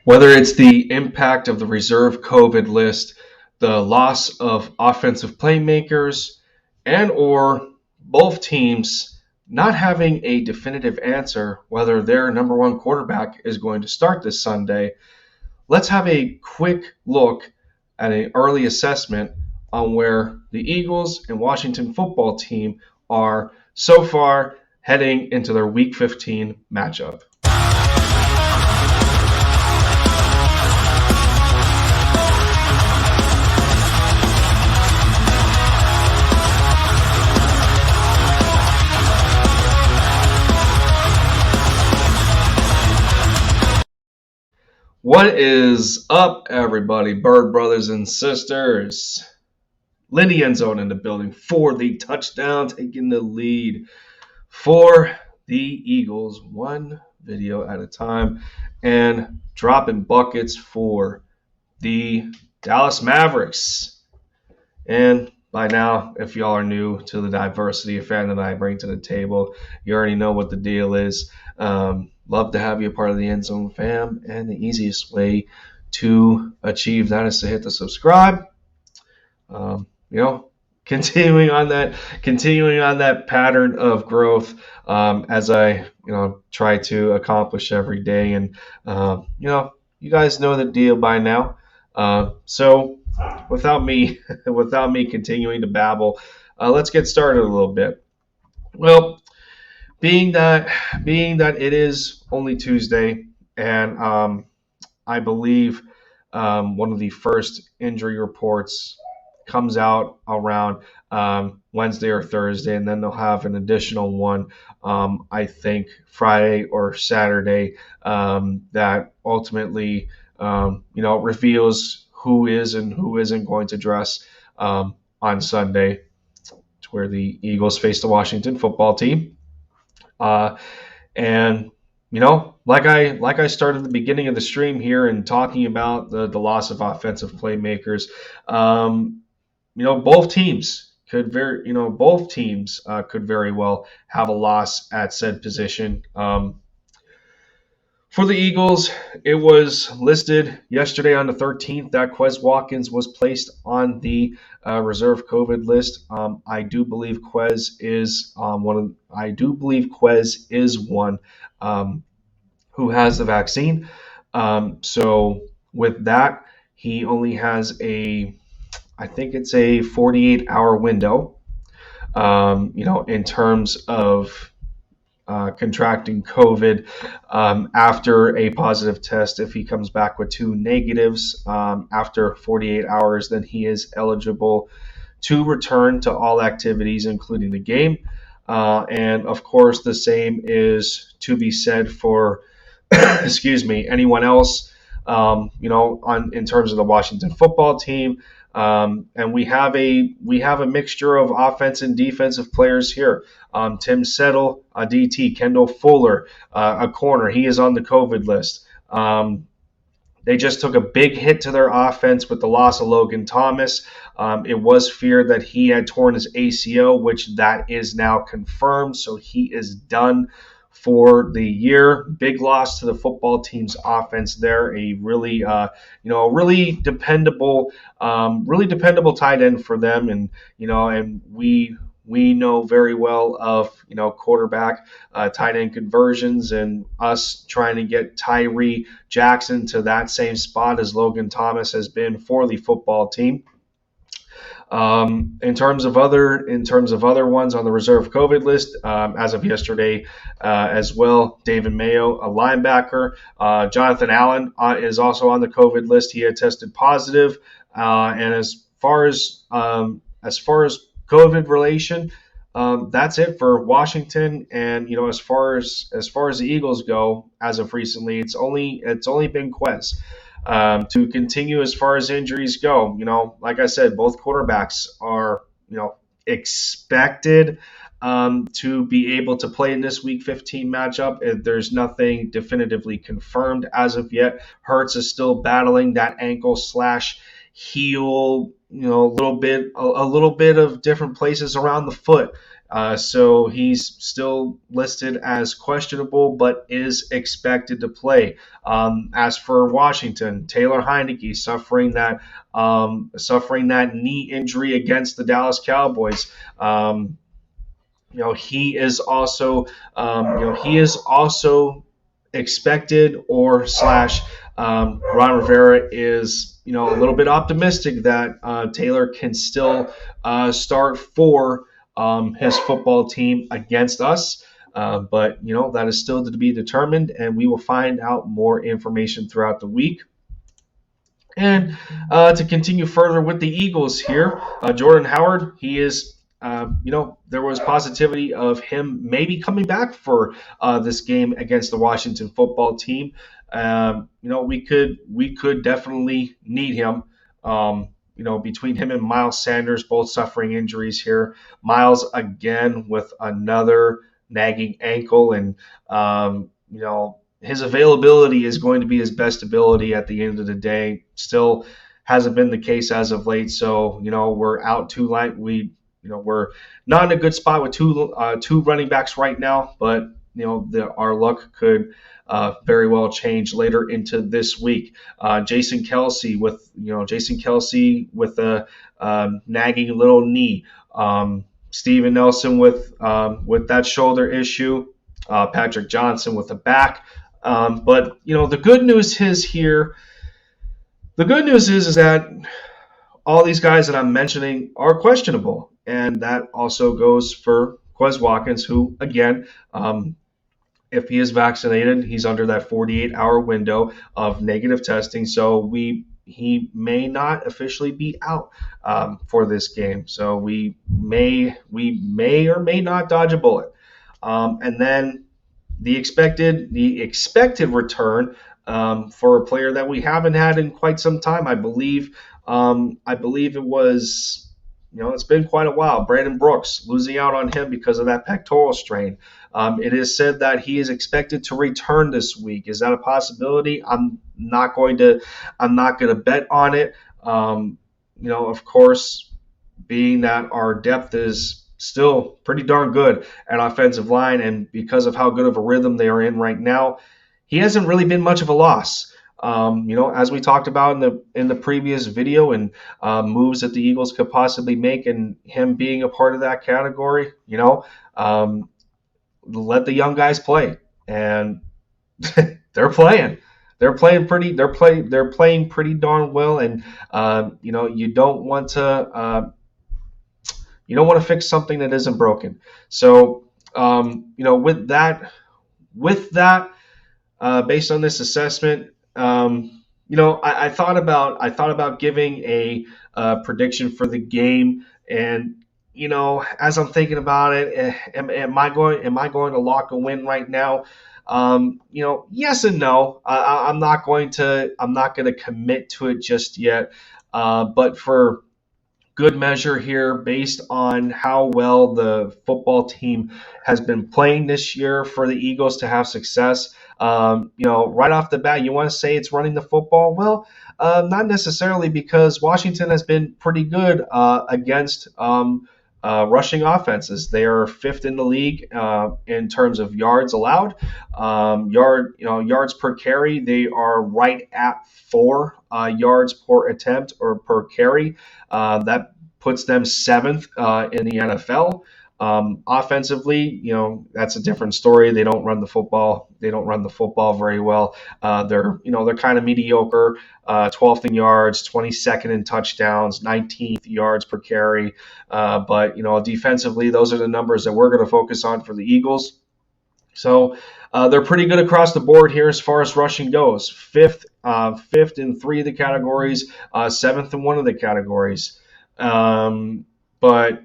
Whether it's the impact of the reserve COVID list, the loss of offensive playmakers, and or both teams not having a definitive answer whether their number one quarterback is going to start this Sunday, let's have a quick look at an early assessment on where the Eagles and Washington football team are so far heading into their Week 15 matchup. What is up, everybody? Bird brothers and sisters. Lindy Endzone in the building for the touchdown, taking the lead for the Eagles, one video at a time, and dropping buckets for the Dallas Mavericks. And by now, if y'all are new to the diversity of fandom that I bring to the table, you already know what the deal is. Love to have you a part of the End Zone fam, and the easiest way to achieve that is to hit the subscribe. Continuing on that pattern of growth as I try to accomplish every day, and you guys know the deal by now. So without me continuing to babble, let's get started a little bit. Well, being that it is only Tuesday, and I believe one of the first injury reports comes out around Wednesday or Thursday, and then they'll have an additional one, I think Friday or Saturday, that ultimately reveals who is and who isn't going to dress on Sunday, to where the Eagles face the Washington football team. And like I started at the beginning of the stream here and talking about the loss of offensive playmakers, both teams could very well have a loss at said position. For the Eagles, it was listed yesterday on the 13th that Quez Watkins was placed on the reserve COVID list. I do believe Quez is one who has the vaccine. So with that, he only has I think it's a 48-hour window, in terms of contracting COVID after a positive test. If he comes back with two negatives after 48 hours, then he is eligible to return to all activities, including the game. And of course, the same is to be said for anyone else, in terms of the Washington football team. And we have a mixture of offense and defensive players here. Tim Settle, a DT, Kendall Fuller, a corner. He is on the COVID list. They just took a big hit to their offense with the loss of Logan Thomas. It was feared that he had torn his ACL, which that is now confirmed. So he is done for the year. Big loss to the football team's offense there. A really dependable tight end for them, and we know very well of quarterback tight end conversions, and us trying to get Tyree Jackson to that same spot as Logan Thomas has been for the football team. In terms of other ones on the reserve COVID list, as of yesterday, as well, David Mayo, a linebacker, Jonathan Allen is also on the COVID list. He had tested positive, and as far as COVID relation, that's it for Washington. And as far as the Eagles go, as of recently, it's only been Quez. To continue as far as injuries go, like I said, both quarterbacks are, expected to be able to play in this Week 15 matchup. There's nothing definitively confirmed as of yet. Hurts is still battling that ankle/heel, a little bit of different places around the foot. So he's still listed as questionable, but is expected to play. As for Washington, Taylor Heineke suffering that knee injury against the Dallas Cowboys. He is also he is also expected or slash Ron Rivera is a little bit optimistic that Taylor can still start for his football team against us. But that is still to be determined, and we will find out more information throughout the week. And to continue further with the Eagles here, Jordan Howard, he is, there was positivity of him maybe coming back for this game against the Washington football team. We could definitely need him. Between him and Miles Sanders, both suffering injuries here. Miles again with another nagging ankle, and his availability is going to be his best ability at the end of the day. Still hasn't been the case as of late. So we're out two line. We're not in a good spot with two running backs right now. But our luck could very well change later into this week. Jason Kelce with a nagging little knee. Steven Nelson with that shoulder issue. Patrick Johnson with a back. But the good news is here. The good news is that all these guys that I'm mentioning are questionable, and that also goes for Quez Watkins, who again, if he is vaccinated, he's under that 48-hour window of negative testing, so he may not officially be out for this game. So we may or may not dodge a bullet, and then the expected return for a player that we haven't had in quite some time. I believe it was, it's been quite a while. Brandon Brooks, losing out on him because of that pectoral strain. It is said that he is expected to return this week. Is that a possibility? I'm not going to bet on it. Of course, being that our depth is still pretty darn good at offensive line, and because of how good of a rhythm they are in right now, he hasn't really been much of a loss. As we talked about in the previous video, and moves that the Eagles could possibly make, and him being a part of that category, let the young guys play, and they're playing. They're playing pretty darn well, and you don't want to fix something that isn't broken. So with that, based on this assessment, I thought about giving a prediction for the game, and as I'm thinking about it, am I going to lock a win right now? Yes and no. I'm not going to commit to it just yet. But for good measure here, based on how well the football team has been playing this year for the Eagles to have success, right off the bat, you want to say it's running the football? Well, not necessarily, because Washington has been pretty good against rushing offenses. They are fifth in the league in terms of yards allowed. Yards per carry, they are right at 4 yards per attempt or per carry. That puts them 7th in the NFL. Offensively, that's a different story. They don't run the football. They don't run the football very well. They're kind of mediocre. 12th in yards, 22nd in touchdowns, 19th yards per carry. But defensively, those are the numbers that we're going to focus on for the Eagles. So they're pretty good across the board here as far as rushing goes. Fifth in 3 of the categories, 7th in 1 of the categories. But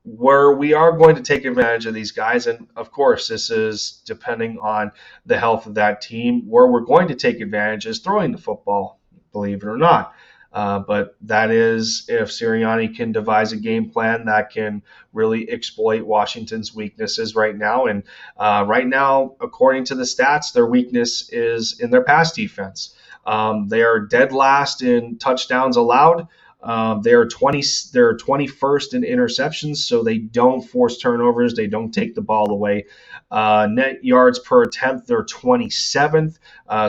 where we are going to take advantage of these guys, and of course this is depending on the health of that team, where we're going to take advantage is throwing the football, believe it or not. But that is if Sirianni can devise a game plan that can really exploit Washington's weaknesses right now. And right now, according to the stats, their weakness is in their pass defense. They are dead last in touchdowns allowed. They're 21st in interceptions, so they don't force turnovers. They don't take the ball away. Net yards per attempt, they're 27th.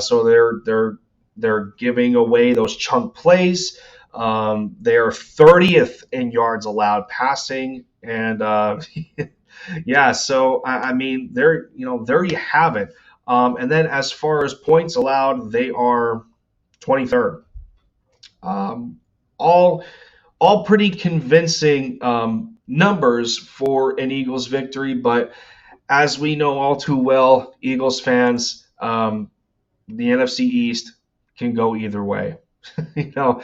So they're giving away those chunk plays. They are 30th in yards allowed passing, and yeah. So I mean, there you have it. And then as far as points allowed, they are 23rd. Um, all all pretty convincing numbers for an Eagles victory, but as we know all too well, Eagles fans, the NFC East can go either way. you know,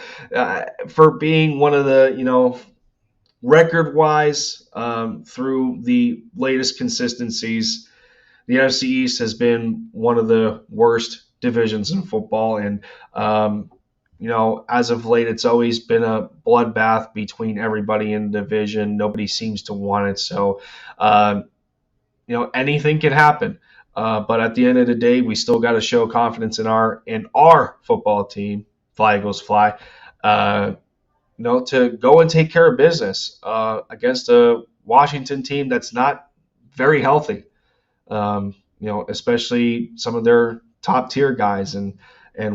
for being one of the record wise through the latest consistencies, the NFC East has been one of the worst divisions in football, and as of late, it's always been a bloodbath between everybody in the division. Nobody seems to want it, so anything can happen. But at the end of the day, we still got to show confidence in our football team, Fly Eagles Fly, to go and take care of business against a Washington team that's not very healthy. Especially some of their top tier guys, and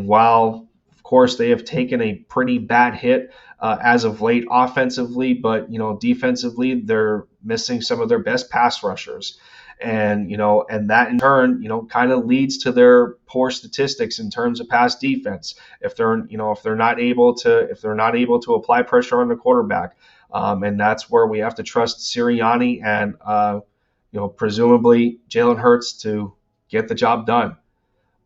while of course they have taken a pretty bad hit as of late offensively, but defensively they're missing some of their best pass rushers, and that in turn kind of leads to their poor statistics in terms of pass defense. If they're not able to apply pressure on the quarterback, and that's where we have to trust Sirianni and presumably Jalen Hurts to get the job done.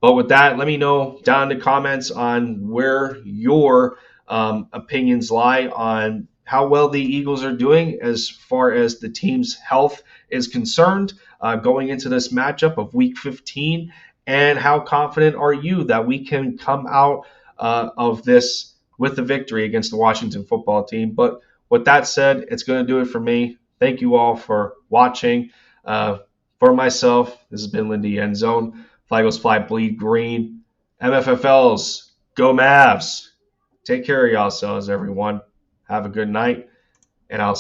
But with that, let me know down in the comments on where your opinions lie on how well the Eagles are doing as far as the team's health is concerned going into this matchup of Week 15, and how confident are you that we can come out of this with the victory against the Washington football team. But with that said, it's going to do it for me. Thank you all for watching. For myself, this has been Lindy Endzone. Fly Eagles Fly, bleed green. MFFLs, go Mavs. Take care of yourselves, everyone. Have a good night, and I'll